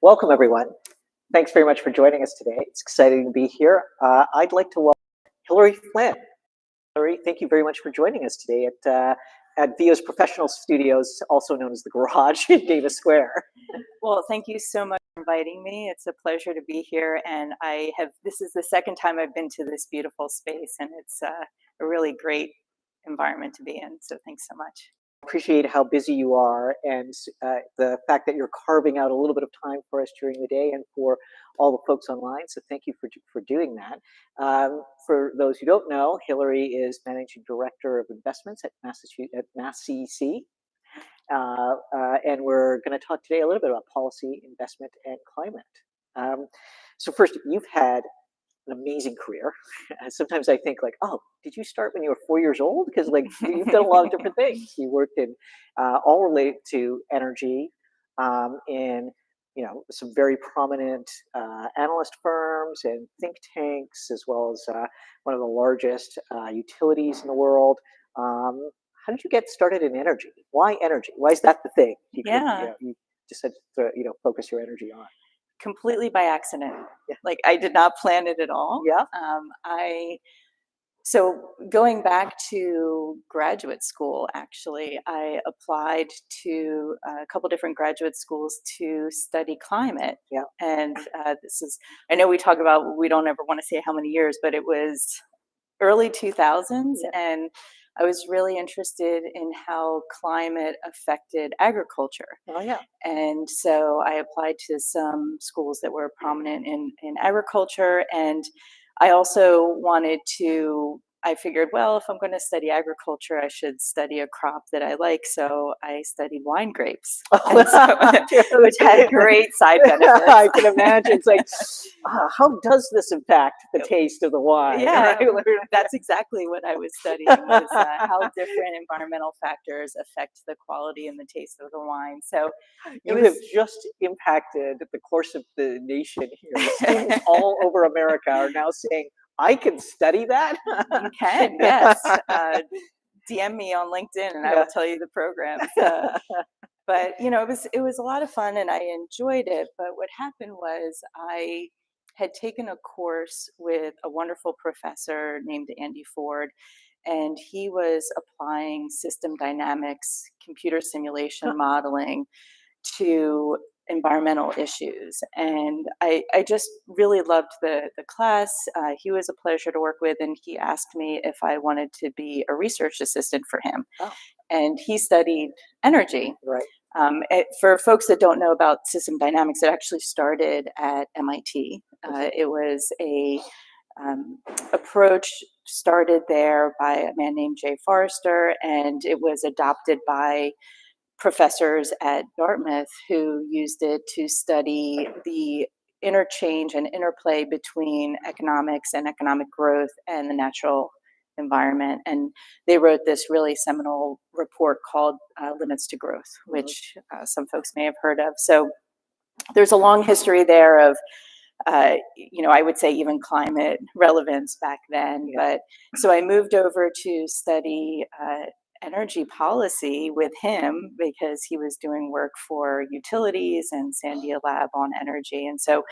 Welcome, everyone. Thanks very much for joining us today. It's exciting to be here. I'd like to welcome Hilary Flynn. Hilary, thank you very much for joining us today at VIA's Professional Studios, also known as the Garage in Davis Square. Well, thank you so much for inviting me. It's a pleasure to be here, and this is the second time I've been to this beautiful space, and it's a really great environment to be in. So thanks so much. Appreciate how busy you are and the fact that you're carving out a little bit of time for us during the day and for all the folks online. So thank you for doing that. For those who don't know, Hilary is Managing Director of Investments at MassCEC. And we're going to talk today a little bit about policy, investment, and climate. So first, you've had an amazing career. Sometimes I think like, oh, did you start when you were 4 years old? Because like you've done a lot of different things. You worked in all related to energy in some very prominent analyst firms and think tanks, as well as one of the largest utilities in the world. How did you get started in energy? Why energy? Why is that the thing? You decided to focus your energy on. Completely by accident. Yeah. Like I did not plan it at all. Yeah. So going back to graduate school, actually, I applied to a couple different graduate schools to study climate. Yeah. And I know we talk about, we don't ever want to say how many years, but it was early 2000s. Yeah. And I was really interested in how climate affected agriculture. Oh, yeah. And so I applied to some schools that were prominent in agriculture. And I also I figured, well, if I'm going to study agriculture, I should study a crop that I like. So I studied wine grapes, which had great side benefits. I can imagine. It's like, how does this impact the taste of the wine? Yeah, right? That's exactly what I was studying, was how different environmental factors affect the quality and the taste of the wine. So you have just impacted the course of the nation here. Students all over America are now saying, I can study that? You can, yes. DM me on LinkedIn and I will tell you the programs. But, it was a lot of fun and I enjoyed it. But what happened was I had taken a course with a wonderful professor named Andy Ford, and he was applying system dynamics, computer simulation modeling to environmental issues. And I just really loved the class. He was a pleasure to work with, and he asked me if I wanted to be a research assistant for him. Oh. And he studied energy. Right. For folks that don't know about system dynamics, it actually started at MIT. It was a approach started there by a man named Jay Forrester, and it was adopted by professors at Dartmouth who used it to study the interchange and interplay between economics and economic growth and the natural environment. And they wrote this really seminal report called Limits to Growth, which some folks may have heard of. So there's a long history there of I would say even climate relevance back then. Yeah. But so I moved over to study energy policy with him because he was doing work for utilities and Sandia Lab on energy. And so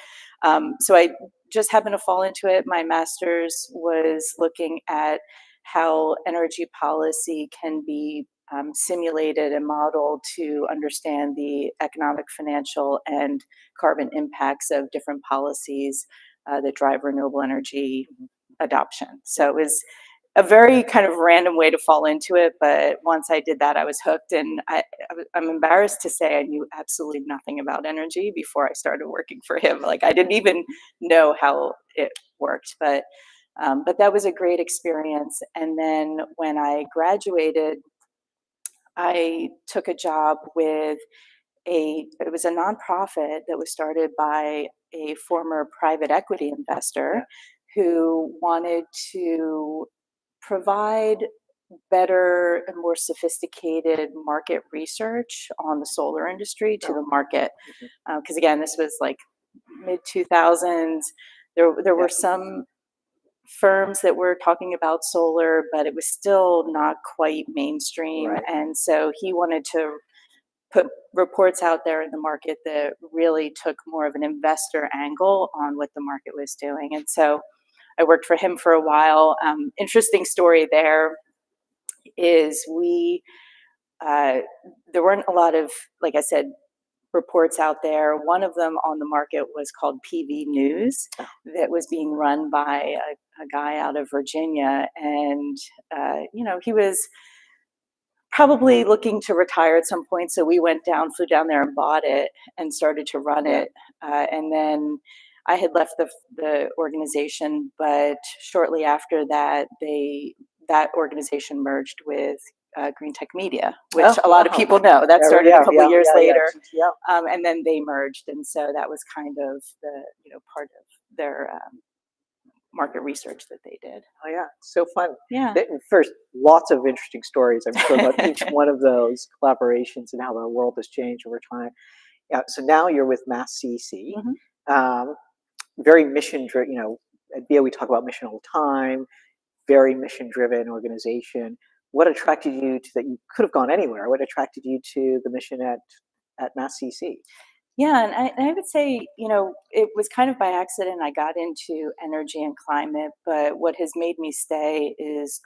I just happened to fall into it. My master's was looking at how energy policy can be simulated and modeled to understand the economic, financial, and carbon impacts of different policies that drive renewable energy adoption. So it was a very kind of random way to fall into it, but once I did that, I was hooked. And I'm embarrassed to say I knew absolutely nothing about energy before I started working for him. Like I didn't even know how it worked, but that was a great experience. And then when I graduated, I took a job with it was a nonprofit that was started by a former private equity investor who wanted to provide better and more sophisticated market research on the solar industry to the market. Because again, this was like mid 2000s. There were some firms that were talking about solar, but it was still not quite mainstream. Right. And so he wanted to put reports out there in the market that really took more of an investor angle on what the market was doing. And so I worked for him for a while. Interesting story there is there weren't a lot of, like I said, reports out there. One of them on the market was called PV News, that was being run by a guy out of Virginia. And, he was probably looking to retire at some point. So we flew down there and bought it and started to run it. And then I had left the organization, but shortly after that, that organization merged with Green Tech Media, which a lot of people know. That started a couple years later, and then they merged, and so that was kind of the part of their market research that they did. Oh yeah, so fun. Yeah. First, lots of interesting stories, I'm sure, about each one of those collaborations and how the world has changed over time. Yeah. So now you're with MassCEC, very mission driven. At VIA we talk about mission all the time. Very mission driven organization. What attracted you to that? You could have gone anywhere. What attracted you to the mission at MassCEC? Yeah, and I would say, it was kind of by accident I got into energy and climate, but what has made me stay is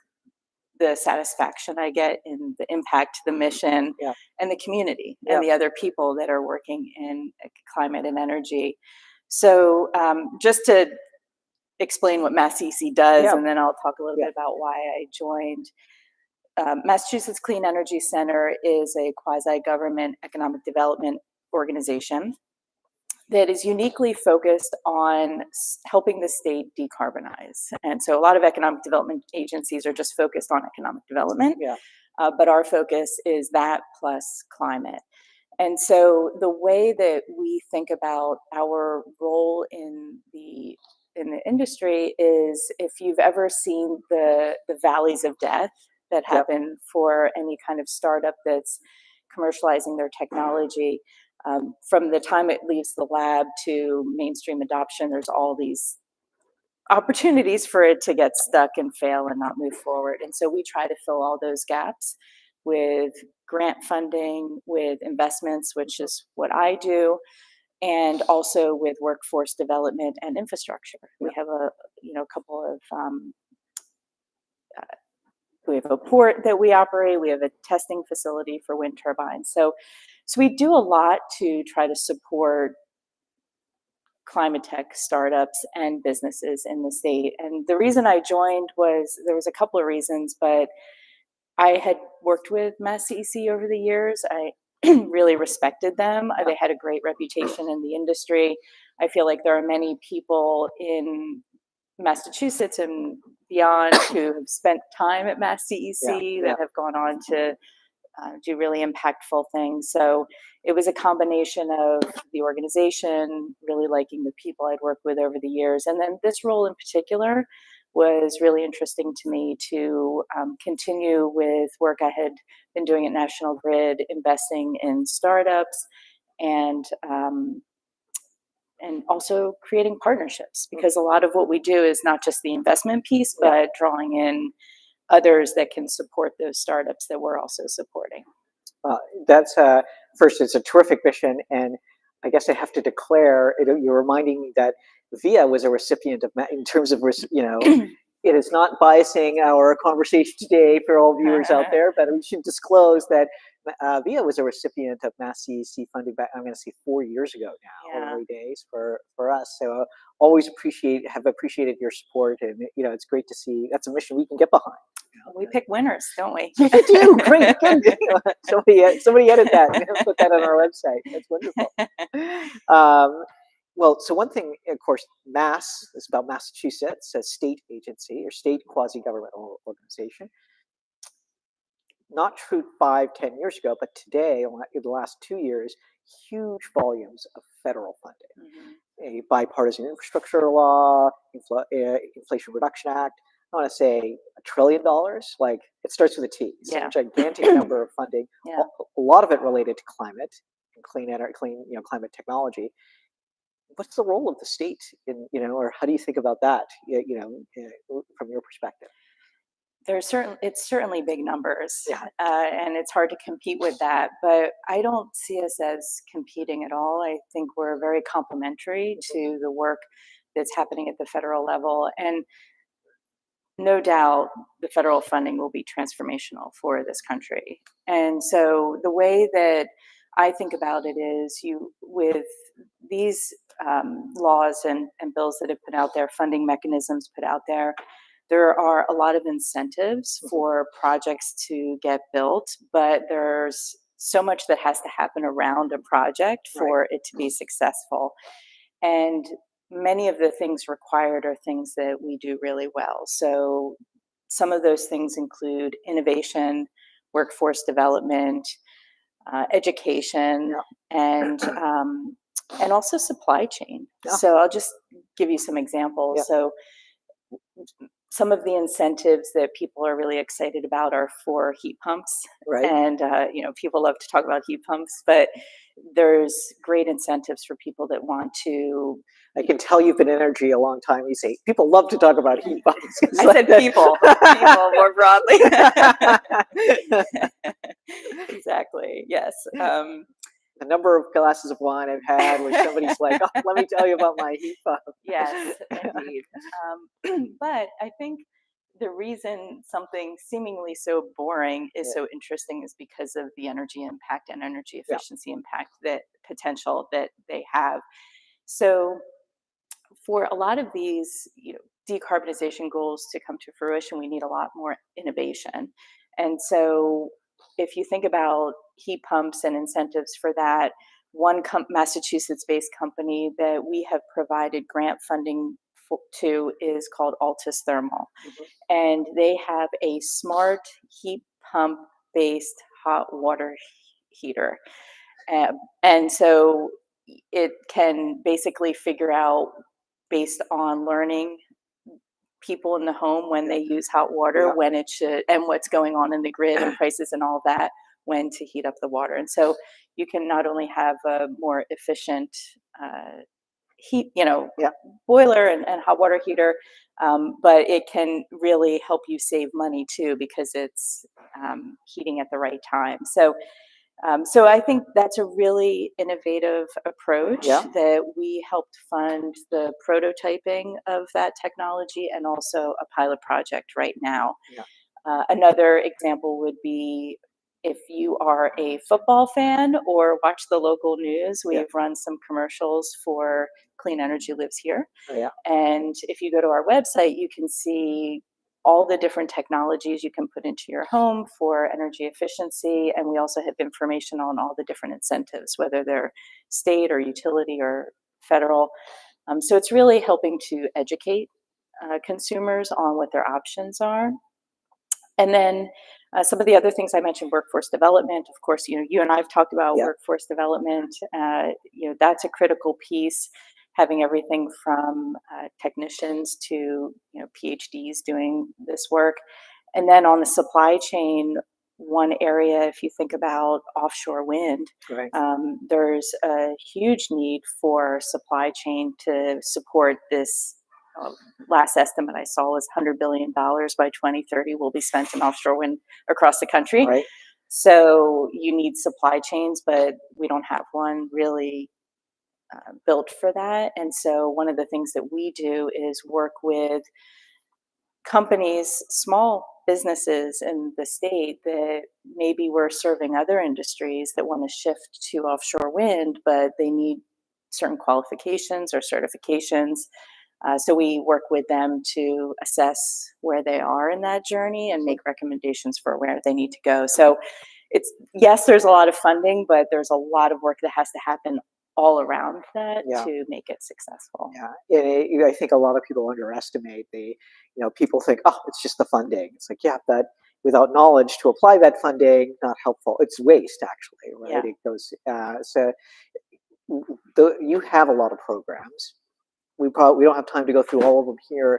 the satisfaction I get in the impact, the mission, and the community, and the other people that are working in climate and energy. So just to explain what MassCEC does, and then I'll talk a little bit about why I joined. Massachusetts Clean Energy Center is a quasi-government economic development organization that is uniquely focused on helping the state decarbonize. And so a lot of economic development agencies are just focused on economic development, but our focus is that plus climate. And so the way that we think about our role in the industry is, if you've ever seen the valleys of death that happen for any kind of startup that's commercializing their technology, from the time it leaves the lab to mainstream adoption, there's all these opportunities for it to get stuck and fail and not move forward. And so we try to fill all those gaps with grant funding, with investments, which is what I do, and also with workforce development and infrastructure. We have a couple of we have a port that we operate. We have a testing facility for wind turbines. So we do a lot to try to support climate tech startups and businesses in the state. And the reason I joined there was a couple of reasons, but I had worked with MassCEC over the years. I really respected them. They had a great reputation in the industry. I feel like there are many people in Massachusetts and beyond who have spent time at MassCEC that have gone on to do really impactful things. So it was a combination of the organization, really liking the people I'd worked with over the years, and then this role in particular was really interesting to me to continue with work I had been doing at National Grid, investing in startups and also creating partnerships, because a lot of what we do is not just the investment piece, but drawing in others that can support those startups that we're also supporting. That's first, it's a terrific mission, and I guess I have to declare, you're reminding me that VIA was a recipient of, in terms of, it is not biasing our conversation today for all viewers out there, but we should disclose that VIA was a recipient of MassCEC funding back, I'm going to say 4 years ago now, early days for us. So always have appreciated your support, and it's great to see that's a mission we can get behind. We pick winners, don't we? You do. Great. Good. Somebody edit that. Put that on our website. That's wonderful. Well, so one thing, of course, Mass is about Massachusetts, a state agency or state quasi-government organization. Not true 5-10 years ago, but today, in the last 2 years, huge volumes of federal funding. A bipartisan infrastructure law, Inflation Reduction Act. I want to say $1 trillion. Like, it starts with a T. It's a gigantic number of funding. A lot of it related to climate and clean climate technology. What's the role of the state in, or how do you think about that, from your perspective? It's certainly big numbers, Yeah. and it's hard to compete with that. But I don't see us as competing at all. I think we're very complementary to the work that's happening at the federal level, and no doubt the federal funding will be transformational for this country. And so the way that I think about it is with these laws and bills that have put out there, funding mechanisms put out there are a lot of incentives for projects to get built, but there's so much that has to happen around a project for it to be successful. And many of the things required are things that we do really well. So some of those things include innovation, workforce development, education, and also supply chain. So I'll just give you some examples. So some of the incentives that people are really excited about are for heat pumps. And, people love to talk about heat pumps, but there's great incentives for people that want to. I can tell you've been in energy a long time. You say people love to talk about heat pumps. I said people more broadly. Exactly. Yes. The number of glasses of wine I've had where somebody's like, oh, let me tell you about my heat pump. Yes, indeed. But I think the reason something seemingly so boring is so interesting is because of the energy impact and energy efficiency impact, that potential that they have. So for a lot of these, decarbonization goals to come to fruition, we need a lot more innovation. And so if you think about heat pumps and incentives for that, one Massachusetts-based company that we have provided grant funding to is called Altus Thermal. And they have a smart heat pump-based hot water heater. And so it can basically figure out, based on learning people in the home when they use hot water, when it should, and what's going on in the grid and prices and all that, when to heat up the water. And so you can not only have a more efficient heat, boiler and hot water heater, but it can really help you save money too, because it's heating at the right time. So I think that's a really innovative approach that we helped fund the prototyping of that technology, and also a pilot project right now. Another example would be, if you are a football fan or watch the local news, we've run some commercials for Clean Energy Lives Here. And if you go to our website, you can see all the different technologies you can put into your home for energy efficiency. And we also have information on all the different incentives, whether they're state or utility or federal. So it's really helping to educate consumers on what their options are. And then some of the other things I mentioned, workforce development. Of course, you and I have talked about workforce development. That's a critical piece. Having everything from technicians to PhDs doing this work. And then on the supply chain, one area, if you think about offshore wind, there's a huge need for supply chain to support this. Last estimate I saw was $100 billion by 2030 will be spent in offshore wind across the country. So you need supply chains, but we don't have one really built for that. And so one of the things that we do is work with companies, small businesses in the state that maybe we're serving other industries that want to shift to offshore wind, but they need certain qualifications or certifications. So we work with them to assess where they are in that journey and make recommendations for where they need to go. So there's a lot of funding, but there's a lot of work that has to happen all around that to make it successful. And I think a lot of people underestimate people think, oh, it's just the funding. It's like, but without knowledge to apply that funding, not helpful. It's waste, actually, right? It goes, you have a lot of programs. We don't have time to go through all of them here.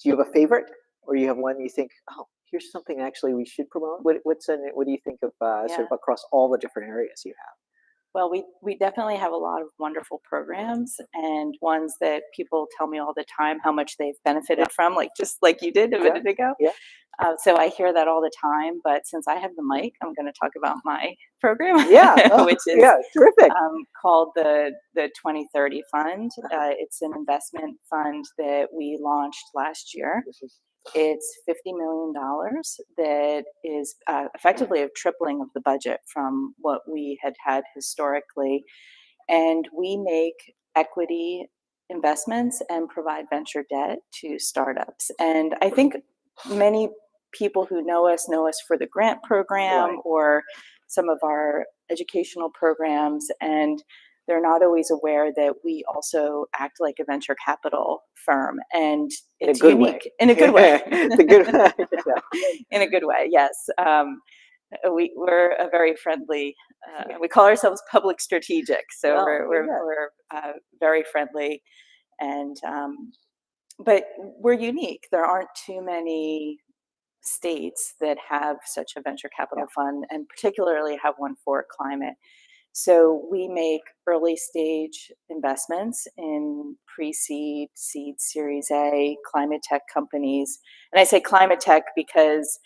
Do you have a favorite, or you have one you think, oh, here's something actually we should promote? What do you think of sort of across all the different areas you have? Well, we definitely have a lot of wonderful programs and ones that people tell me all the time how much they've benefited from, like just like you did a Yeah. minute ago. Yeah. So I hear that all the time, but since I have the mic, I'm going to talk about my program, Yeah. Oh, which is yeah. Terrific. called the 2030 Fund. It's an investment fund that we launched last year. It's $50 million that is effectively a tripling of the budget from what we had historically. And we make equity investments and provide venture debt to startups. And I think many people who know us for the grant program Right. or some of our educational programs, and they're not always aware that we also act like a venture capital firm, and it's In a good unique way. in a good way. The good yeah. In a good way, yes. We're a very friendly. We call ourselves public strategic, so Oh, we're very friendly, and but we're unique. There aren't too many states that have such a venture capital fund, and particularly have one for climate. So we make early stage investments in pre-seed, seed, Series A, climate tech companies. And I say climate tech because,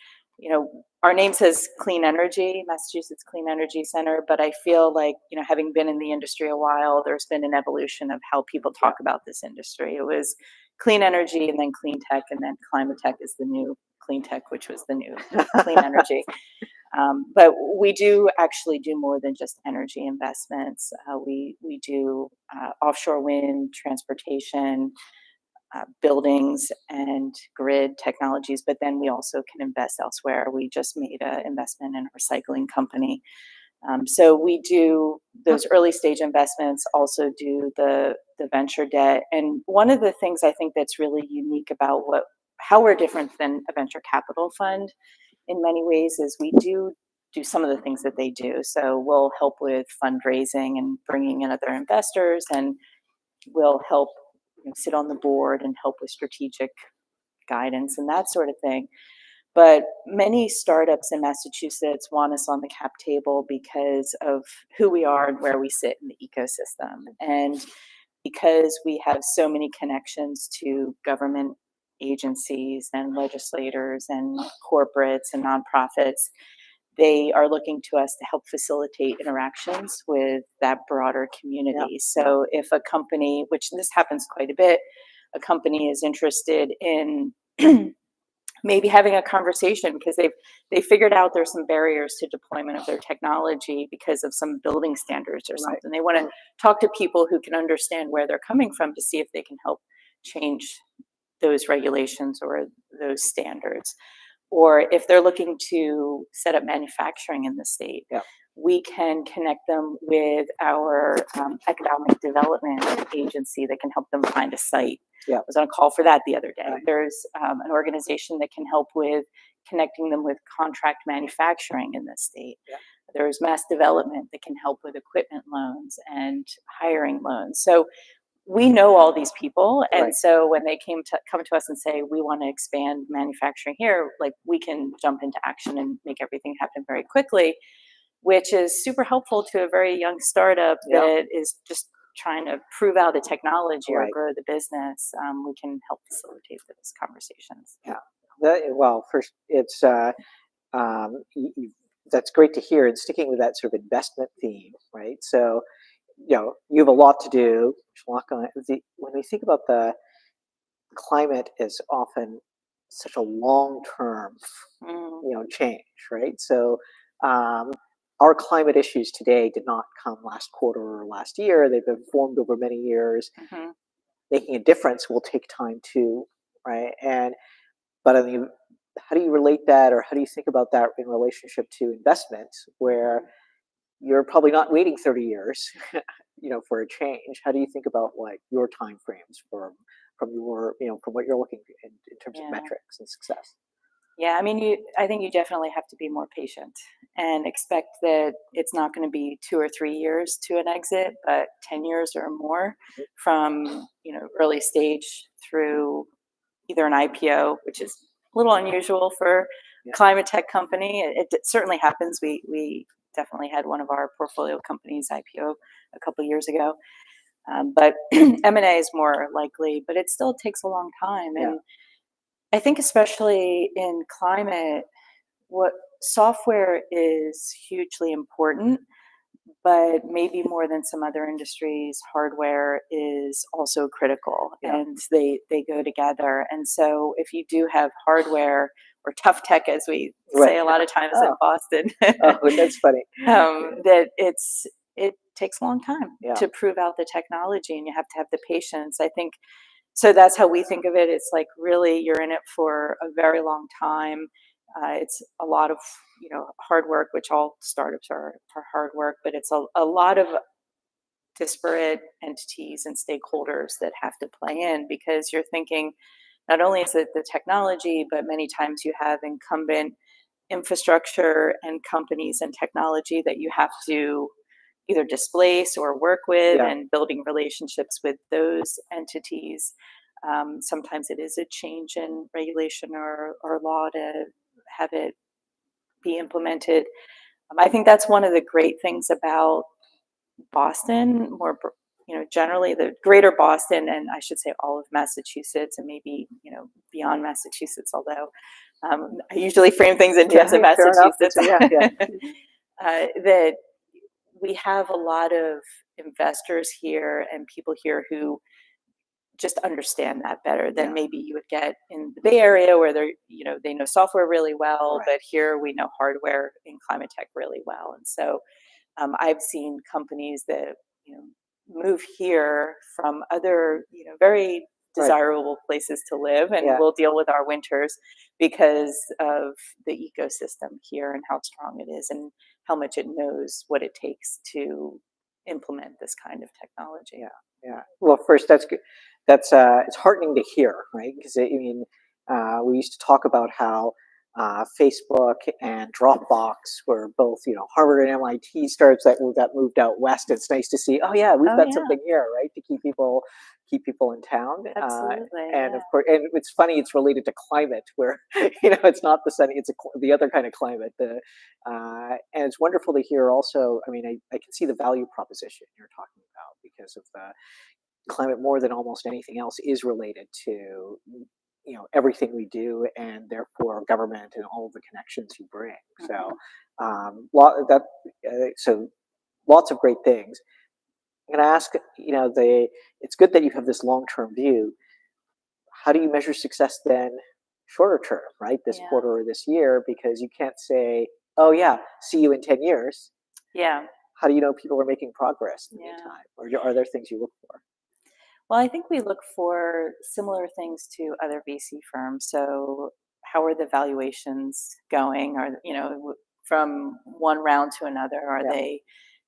our name says clean energy, Massachusetts Clean Energy Center, but I feel like, having been in the industry a while, there's been an evolution of how people talk about this industry. It was clean energy and then clean tech, and then climate tech is the new clean tech, which was the new clean energy. But we do actually do more than just energy investments. We do offshore wind, transportation, buildings, and grid technologies, but then we also can invest elsewhere. We just made an investment in a recycling company. So we do those early stage investments, also do the venture debt. And one of the things I think that's really unique about how we're different than a venture capital fund in many ways is we do some of the things that they do. So we'll help with fundraising and bringing in other investors, and we'll help sit on the board and help with strategic guidance and that sort of thing. But many startups in Massachusetts want us on the cap table because of who we are and where we sit in the ecosystem. And because we have so many connections to government agencies and legislators and corporates and nonprofits, they are looking to us to help facilitate interactions with that broader community. So if a company, which this happens quite a bit, a company is interested in maybe having a conversation because they figured out there's some barriers to deployment of their technology because of some building standards or something. They want to talk to people who can understand where they're coming from to see if they can help change those regulations or those standards. Or if they're looking to set up manufacturing in the state, we can connect them with our economic development agency that can help them find a site. I was on a call for that the other day. There's an organization that can help with connecting them with contract manufacturing in the state. There's mass development that can help with equipment loans and hiring loans. So we know all these people, and so when they come to us and say we want to expand manufacturing here, like we can jump into action and make everything happen very quickly, which is super helpful to a very young startup that is just trying to prove out a technology or grow the business. We can help facilitate those conversations. Well, first, it's that's great to hear. And sticking with that sort of investment theme, right? So, you have a lot to do. When we think about the climate, is often such a long-term, change, right? So, our climate issues today did not come last quarter or last year. They've been formed over many years. Making a difference will take time too, right? But I mean, how do you relate that, or how do you think about that in relationship to investment, where you're probably not waiting 30 years, for a change? How do you think about like your time frames from your, from what you're looking in terms of metrics and success? I mean, I think you definitely have to be more patient and expect that it's not going to be 2 or 3 years to an exit, but 10 years or more from, early stage through either an IPO, which is a little unusual for climate tech company. It certainly happens. We definitely had one of our portfolio companies IPO a couple years ago. But M&A is more likely, but it still takes a long time. And I think especially in climate, what software is hugely important, but maybe more than some other industries, hardware is also critical, and they go together. And so if you do have hardware or tough tech, as we say a lot of times in Boston, that's funny. That it takes a long time to prove out the technology, and you have to have the patience. I think so. That's how we think of it. It's like really you're in it for a very long time. It's a lot of hard work, which all startups are hard work, but it's a lot of disparate entities and stakeholders that have to play in, because you're thinking not only is it the technology, but many times you have incumbent infrastructure and companies and technology that you have to either displace or work with, and building relationships with those entities. Sometimes it is a change in regulation or law to have it be implemented. I think that's one of the great things about Boston, more generally the greater Boston, and I should say all of Massachusetts, and maybe beyond Massachusetts, although I usually frame things in terms of Massachusetts. That we have a lot of investors here and people here who just understand that better than maybe you would get in the Bay Area, where they know software really well, but here we know hardware in climate tech really well. And so I've seen companies that move here from other very desirable places to live, and we'll deal with our winters because of the ecosystem here and how strong it is and how much it knows what it takes to implement this kind of technology. Well, first, that's good. That's it's heartening to hear, right? Because we used to talk about how Facebook and Dropbox were both, Harvard and MIT startups that moved out west. It's nice to see. Oh yeah, we've got something here, right, to keep people in town. Absolutely. And of course, and it's funny. It's related to climate, where it's not the sunny, it's the other kind of climate. And it's wonderful to hear. Also, I can see the value proposition you're talking about, because of the climate more than almost anything else is related to everything we do, and therefore government and all of the connections you bring. So so lots of great things. I'm going to ask, it's good that you have this long-term view. How do you measure success then shorter term, right? This quarter or this year, because you can't say, oh yeah, see you in 10 years. How do you know people are making progress in the meantime? Or are there things you look for? Well, I think we look for similar things to other VC firms. So how are the valuations going? Are, from one round to another, are they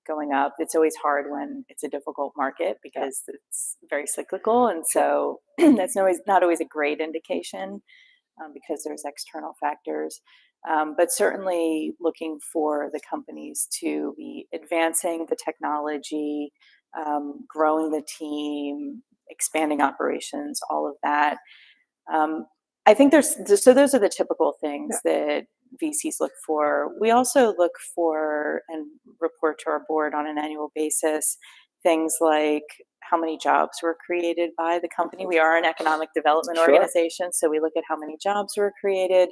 going up? It's always hard when it's a difficult market, because it's very cyclical. And so that's not always a great indication, because there's external factors. But certainly looking for the companies to be advancing the technology, growing the team, expanding operations, all of that. I think those are the typical things that VCs look for. We also look for and report to our board on an annual basis things like how many jobs were created by the company. We are an economic development organization, so we look at how many jobs were created.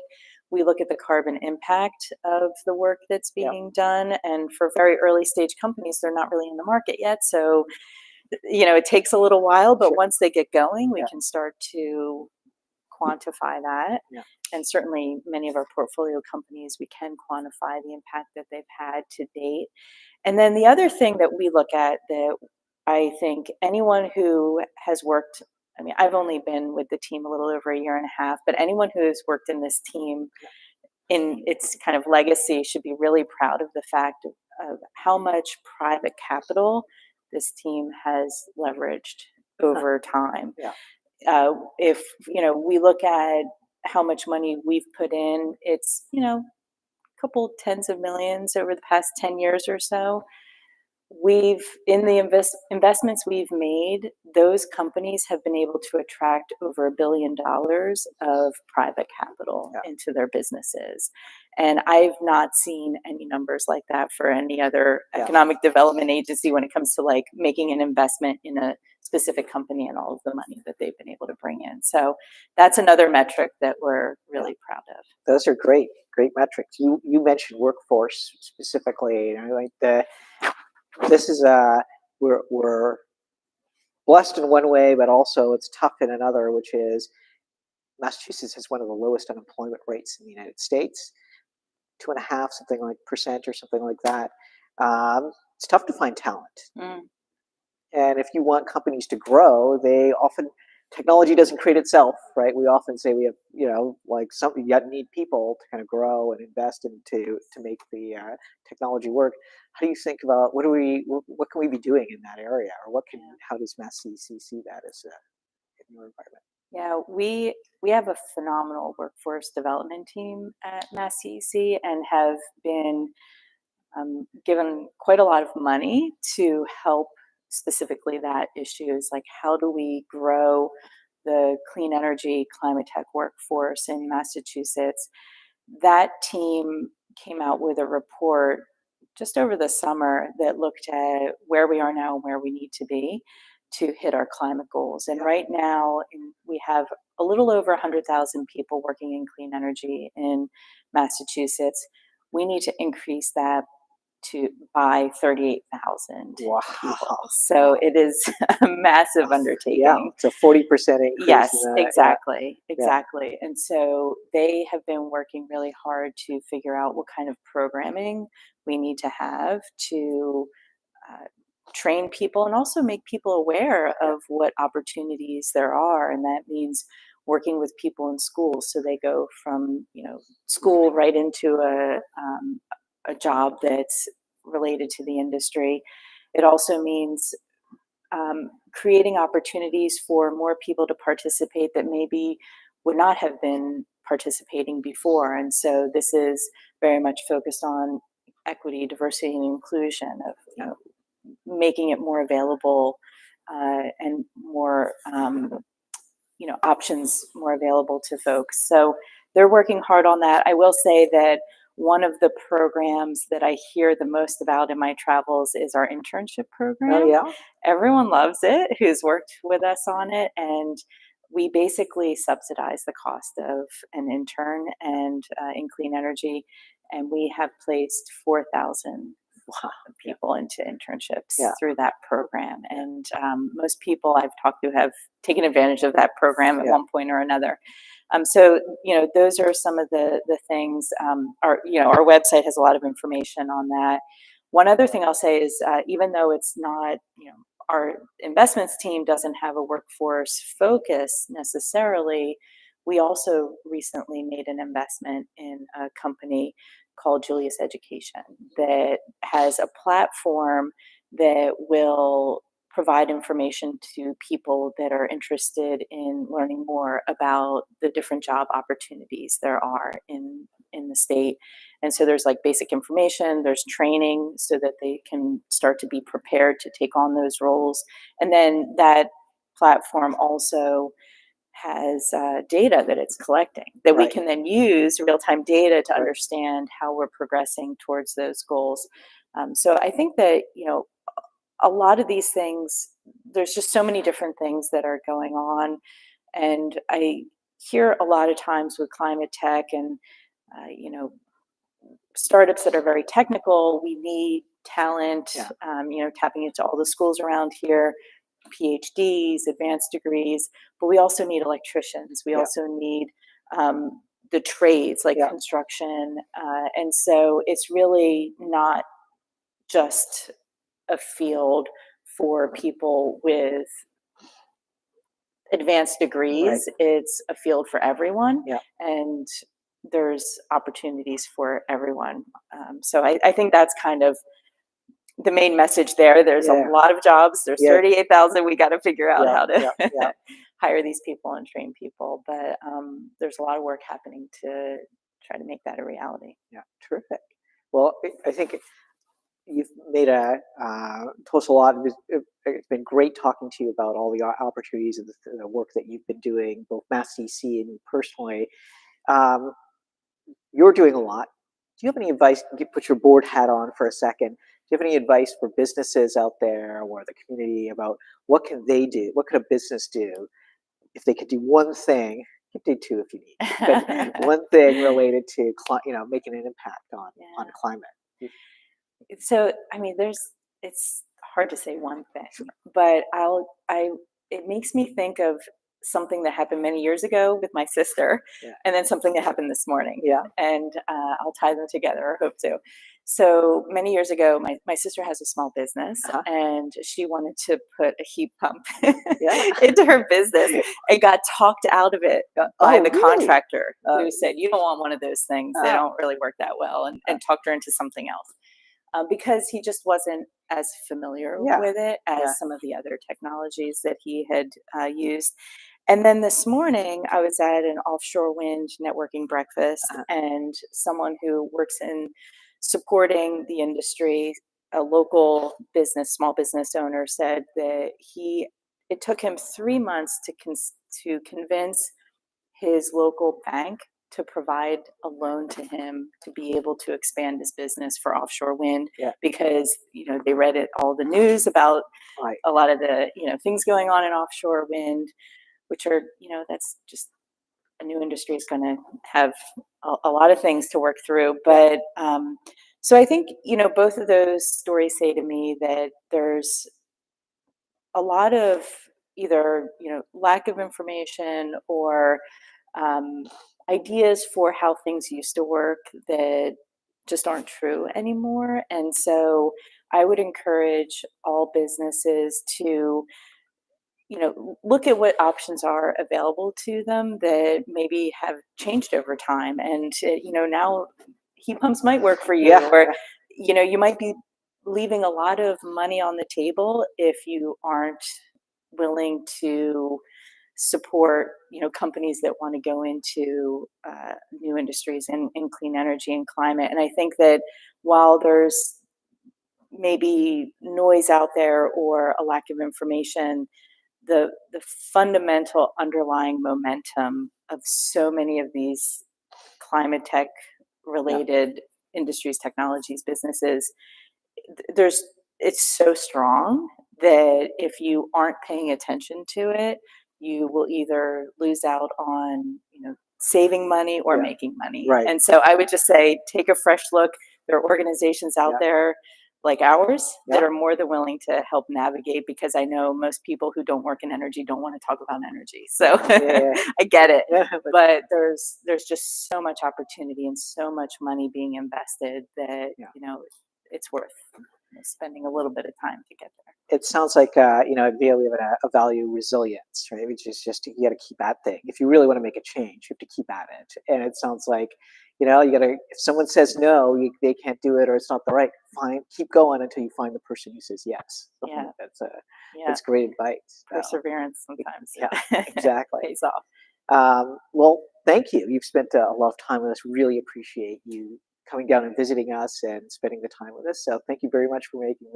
We look at the carbon impact of the work that's being done. And for very early stage companies, they're not really in the market yet. So, it takes a little while, but once they get going, we can start to quantify that. And certainly many of our portfolio companies, we can quantify the impact that they've had to date. And then the other thing that we look at, that I think anyone who has worked, I've only been with the team a little over a year and a half, but anyone who has worked in this team in its kind of legacy should be really proud of the fact of how much private capital this team has leveraged over time. If we look at how much money we've put in, it's a couple tens of millions over the past 10 years or so. In the investments we've made, those companies have been able to attract over $1 billion of private capital into their businesses. And I've not seen any numbers like that for any other economic development agency when it comes to like making an investment in a specific company and all of the money that they've been able to bring in. So that's another metric that we're really proud of. Those are great metrics. You mentioned workforce specifically. Like this is we're blessed in one way, but also it's tough in another, which is Massachusetts has one of the lowest unemployment rates in the United States, 2.5 something like percent or something like that. It's tough to find talent, and if you want companies to grow, technology doesn't create itself, right? We often say we have, like something you need people to kind of grow and invest into to make the technology work. How do you think about what can we be doing in that area, or how does MassCEC see that as in your environment? Yeah, we have a phenomenal workforce development team at MassCEC and have been given quite a lot of money to help specifically that issue is like, how do we grow the clean energy climate tech workforce in Massachusetts? That team came out with a report just over the summer that looked at where we are now and where we need to be to hit our climate goals. And right now we have a little over 100,000 people working in clean energy in Massachusetts. We need to increase that by 38,000 people. So it is a massive undertaking. Yeah, it's a 40% increase. Yes, exactly. And so they have been working really hard to figure out what kind of programming we need to have to train people and also make people aware of what opportunities there are. And that means working with people in schools so they go from school right into a job that's related to the industry. It also means creating opportunities for more people to participate that maybe would not have been participating before. And so this is very much focused on equity, diversity, and inclusion of making it more available and more options more available to folks. So they're working hard on that. I will say that one of the programs that I hear the most about in my travels is our internship program. Oh, yeah? Everyone loves it who's worked with us on it. And we basically subsidize the cost of an intern and in clean energy. And we have placed 4,000 people into internships through that program. And most people I've talked to have taken advantage of that program at one point or another. So, those are some of the things. Our website has a lot of information on that. One other thing I'll say is even though it's not, our investments team doesn't have a workforce focus necessarily, we also recently made an investment in a company called Julius Education that has a platform that will provide information to people that are interested in learning more about the different job opportunities there are in the state. And so there's like basic information, there's training so that they can start to be prepared to take on those roles. And then that platform also has data that it's collecting that we can then use real-time data to understand how we're progressing towards those goals. So I think that, a lot of these things, there's just so many different things that are going on. And I hear a lot of times with climate tech and, startups that are very technical, we need talent, tapping into all the schools around here, PhDs, advanced degrees, but we also need electricians. We also need the trades like construction. And so it's really not just a field for people with advanced degrees. It's a field for everyone. And there's opportunities for everyone. So I think that's kind of the main message there. There's a lot of jobs. There's 38,000. We got to figure out how to hire these people and train people. But there's a lot of work happening to try to make that a reality. Yeah, terrific. Well, I think you've made told us a lot. It's been great talking to you about all the opportunities and the work that you've been doing, both MassCEC and you personally. Um, you're doing a lot. Do you have any advice? Put your board hat on for a second. Do you have any advice for businesses out there or the community about what can they do? What could a business do if they could do one thing? You can do two if you need, but one thing related to making an impact on climate. So, I mean, it's hard to say one thing, but it makes me think of something that happened many years ago with my sister, and then something that happened this morning. And I'll tie them together, or hope to. So many years ago, my sister has a small business, and she wanted to put a heat pump into her business, and got talked out of it by the contractor, who said, "You don't want one of those things. They don't really work that well," and talked her into something else. Because he just wasn't as familiar with it as some of the other technologies that he had used. And then this morning, I was at an offshore wind networking breakfast, and someone who works in supporting the industry, a local business, small business owner, said that it took him 3 months to convince his local bank to provide a loan to him to be able to expand his business for offshore wind, because they read all the news about a lot of the things going on in offshore wind, which are that's just a new industry is going to have a lot of things to work through. But so I think both of those stories say to me that there's a lot of either lack of information or ideas for how things used to work that just aren't true anymore. And so I would encourage all businesses to look at what options are available to them that maybe have changed over time. And now heat pumps might work for you, or you might be leaving a lot of money on the table if you aren't willing to support companies that want to go into new industries in clean energy and climate. And I think that while there's maybe noise out there or a lack of information, the fundamental underlying momentum of so many of these climate tech related industries, technologies, businesses, it's so strong that if you aren't paying attention to it, you will either lose out on saving money or making money. And so I would just say, take a fresh look. There are organizations out there like ours that are more than willing to help navigate, because I know most people who don't work in energy don't want to talk about energy. So I get it. But there's just so much opportunity and so much money being invested that it's worth spending a little bit of time to get there. It sounds like at VIA we have a value resilience, right? Which is just you got to keep at things. If you really want to make a change, you have to keep at it. And it sounds like you got to. If someone says no, they can't do it, or it's not the right. Fine, keep going until you find the person who says yes. That's great advice. Perseverance sometimes. Exactly. Pays off. Well, thank you. You've spent a lot of time with us. Really appreciate you coming down and visiting us and spending the time with us. So thank you very much for making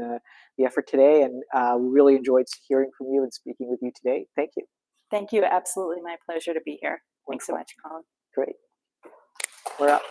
the effort today. And we really enjoyed hearing from you and speaking with you today. Thank you. Thank you. Absolutely my pleasure to be here. Thanks so much, Colin. Great. We're up.